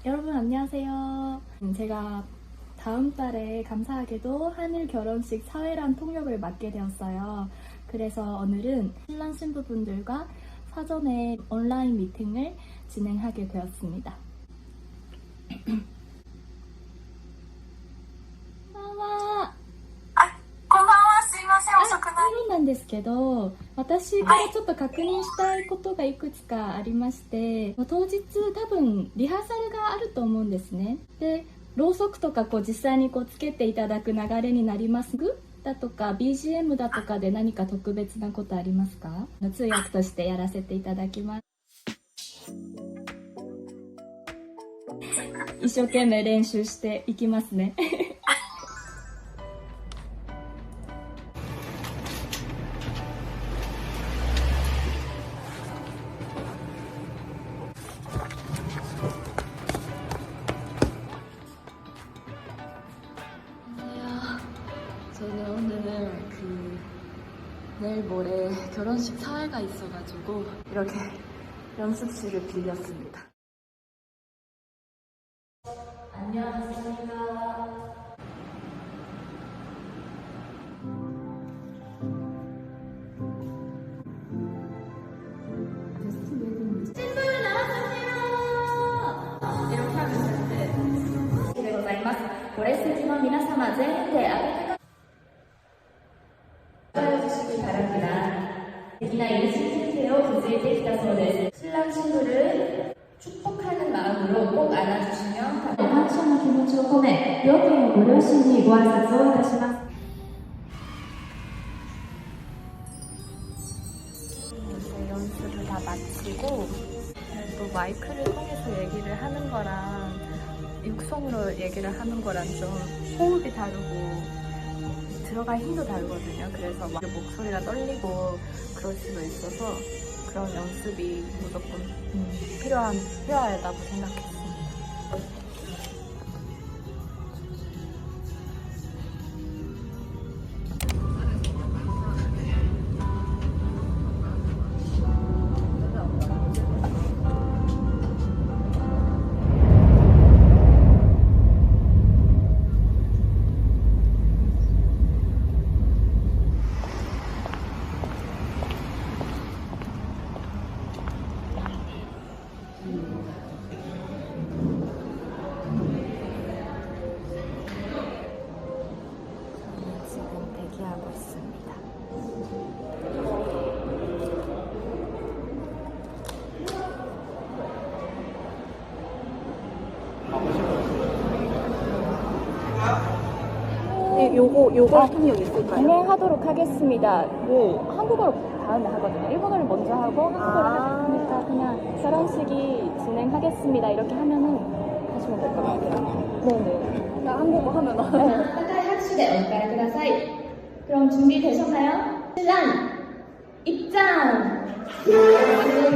여러분 안녕하세요. 제가 다음 달에 감사하게도 한일 결혼식 사회란 통역을 맡게 되었어요. 그래서 오늘은 신랑 신부분들과 사전에 온라인 미팅을 진행하게 되었습니다. こんばんは。こんばんは、すいません、遅くない。そうなんですけど、私からちょっと確認したいことがいくつかありまして、当日多分リハーサルがあると思うんですね。で、ろうそくとか実際につけていただく流れになりますだとか BGM だとかで何か特別なことありますか？通訳としてやらせていただきます。一生懸命練習していきますね。저는 오늘 내일 모레 결혼식 사회가 있어가지고 이렇게 연습실을 빌렸습니다. 안녕하십니까. 신부를 나와주세요. 이렇게 하면 되는데. 네, 고자이마스. 고레스지마 미나사마 젠데 아베타카 주시기 바랍니다. 대기나 일신세요 부즈에きたそうです. 신랑 신부를 축복하는 마음으로 꼭 안아주시면感謝の気持ちを込め両家のご両親にご挨拶をいたします. 이제 연습을 다 마치고 또 마이크를 통해서 얘기를 하는 거랑 육성으로 얘기를 하는 거랑 좀 호흡이 다르고 들어갈 힘도 다르거든요. 그래서 목소리가 떨리고 그럴 수도 있어서 그런 연습이 무조건 필요하다고 생각했습니다. 지금 대기하고 있습니다. 네, 요거 통역 있을까요? 진행하도록 하겠습니다. 한국어로 다음에 하거든요. 일본어를 먼저 하고 한국어를 하니까 그냥 결혼식이 진행하겠습니다. 이렇게 하면은 하시면 될 것 같아요. 네네. 나 한국어 하면 네. 가까이 합시다. 연가를 그다사이. 그럼 준비되셨나요? 신랑 입장! いよい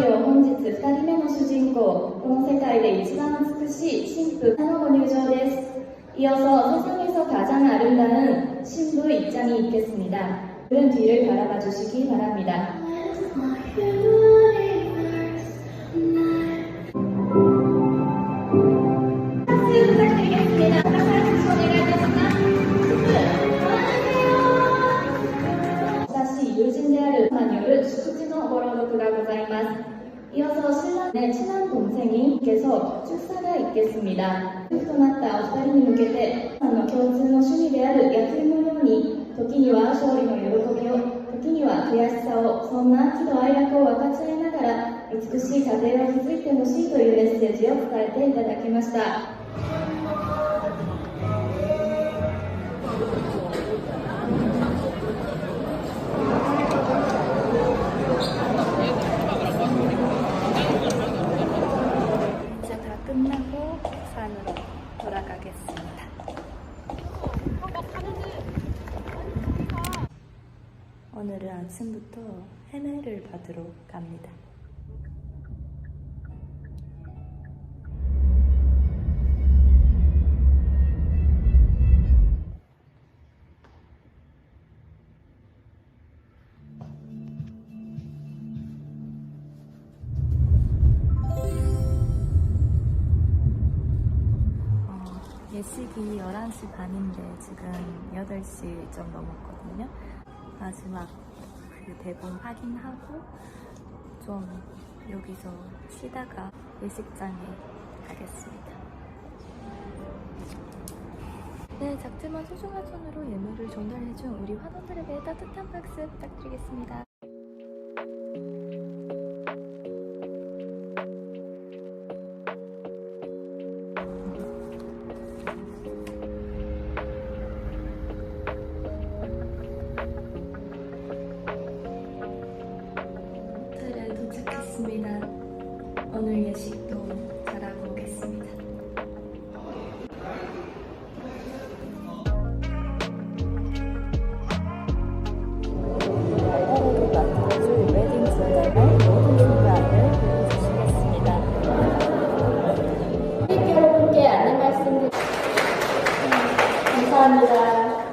よ本日2人目の主人公、この世界で一番美しい新婦のご入場です. 이어서 세상에서 가장 아름다운 신부 입장이 있겠습니다. 그런 뒤를 바라봐 주시기 바랍니다. 박수 부탁드리겠습니다. 박수 전해가겠습니다. 신부, 안녕하세요. 다시 요진대하를 마녀를 축지노 보러도크가 고자이마스. 이어서 신랑의 친한 동생이께서 출사가 있겠습니다.夫婦となったお二人に向けて共通の趣味である野球のように時には勝利の喜びを時には悔しさをそんな喜怒哀楽を分かち合いながら美しい家庭を築いてほしいというメッセージを伝えていただきました。끝나고 산으로 돌아가겠습니다. 오늘은 아침부터 해매를 받으러 갑니다. 예식이 11시 반인데 지금 8시 좀 넘었거든요. 마지막 그 대본 확인하고 좀 여기서 쉬다가 예식장에 가겠습니다. 네, 작지만 소중한 손으로 예물을 전달해준 우리 환원들에게 따뜻한 박수 부탁드리겠습니다. 호텔에 도착했습니다. 오늘 예식도 잘하고 오겠습니다. 달달하게 만들어줄 웨딩 진달래 모든 순간을 보여주시겠습니다. 여러분께 안내 말씀드립니다. 감사합니다.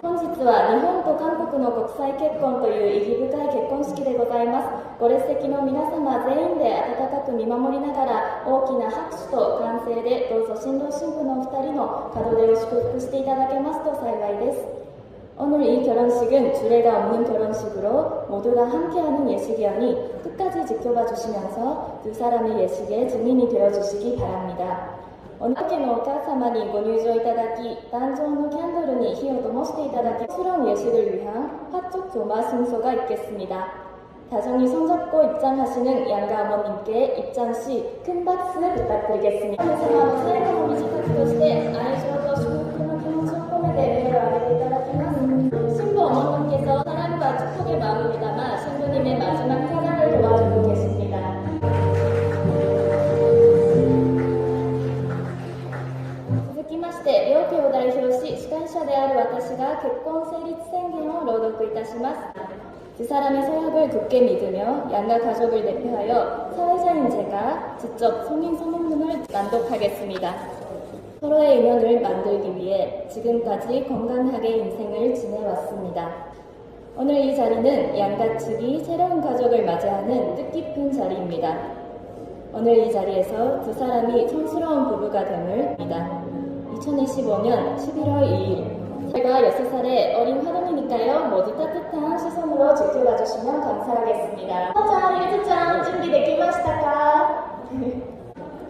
本日は日本と韓国の国際結婚という意義深い結婚式でございます。ご列席の皆様全員で温かく見守りながら大きな拍手と歓声でどうぞ新郎新婦のお二人の門出を祝福していただけますと幸いです。 오늘 이 결혼식은 주례가 없는 결혼식으로 모두가 함께하는 예식이오니 끝까지 지켜봐 주시면서 두 사람의 예식에 증인이 되어 주시기 바랍니다. 오늘家のお母様にご入場いただき、壇上のキャンドルに火を灯していただき、스러운 예식을 위한 화촉 조마 순서가 있겠습니다. 다정히 손잡고 입장하시는 양가 어머님께 입장 시 큰 박수 부탁드리겠습니다. 상황은 세레모니 시작として愛情と祝福の気持ちを込めて手を挙げていただきます. 신부 어머님께서 사랑과 축복의 마음을 담아 신부님의 마지막 타장을 도와주고 계십니다. 続きまして両家を代表し司会者である私が結婚成立宣言を朗読いたします. 두 사람의 서약을 굳게 믿으며 양가 가족을 대표하여 사회자인 제가 직접 성인 선언문을 낭독하겠습니다. 서로의 인연을 만들기 위해 지금까지 건강하게 인생을 지내왔습니다. 오늘 이 자리는 양가 측이 새로운 가족을 맞이하는 뜻깊은 자리입니다. 오늘 이 자리에서 두 사람이 성스러운 부부가 됨을입니다. 2025년 11월 2일 제가 6살의 어린 환원이니까요. 모두 따뜻한 시선으로 지켜봐 주시면 감사하겠습니다. 자, 1주장 준비되시마시다까?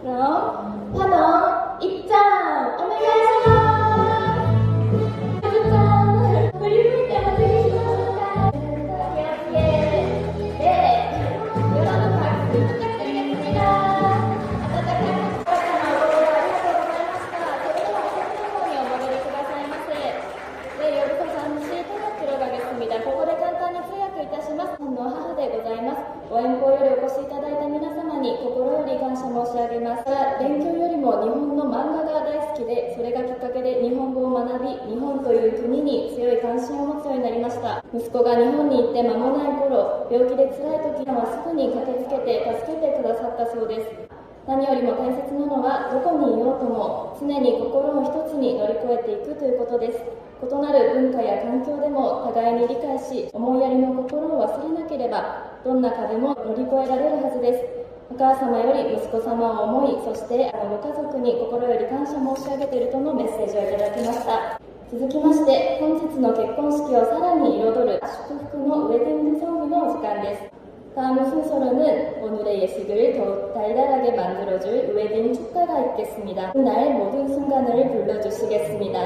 그럼 환원 입장! 오네가이시마스! 1주장! 그림을 때문에 되시마시다까? 네! 여러분 박수 부탁드리겠습니다. 네, 여기서 잠시 통역 들어가겠습니다. ここで簡単に通訳いたします。の母でございます。ご遠方よりお越しいただいた皆様に心より感謝申し上げます。勉強よりも日本の漫画が大好きで、それがきっかけで日本語を学び、日本という国に強い関心を持つようになりました。息子が日本に行って間もない頃、病気で辛い時はすぐに駆けつけて助けてくださったそうです。何よりも大切なのはどこにいようとも常に心を一つに乗り越えていくということです。異なる文化や環境でも互いに理解し、思いやりの心を忘れなければどんな壁も乗り越えられるはずです。お母様より息子様を思い、そしてご家族に心より感謝申し上げているとのメッセージをいただきました。続きまして、本日の結婚式をさらに彩る祝福のウェディングソングのお時間です。 다음 순서로는 오늘의 예식을 더욱 달달하게 만들어줄 웨딩 축가가 있겠습니다. 그날 모든 순간을 불러주시겠습니다.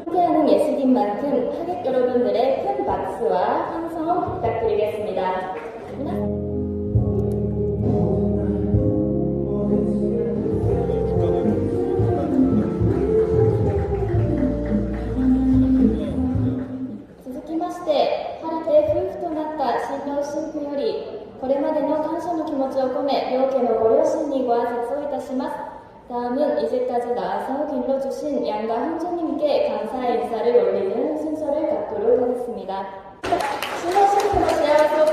함께하는 예식인 만큼 하객 여러분들의 큰 박수와 함성 부탁드리겠습니다. 신부요りこれまでの感謝の気持ちを込め両家のご両親にご挨拶をいたします。 다음은 이제까지 나와서 길러주신 양가 형제님께 감사 인사를 올리는 순서를 갖도록 하겠습니다. 신랑 신부의 시야에서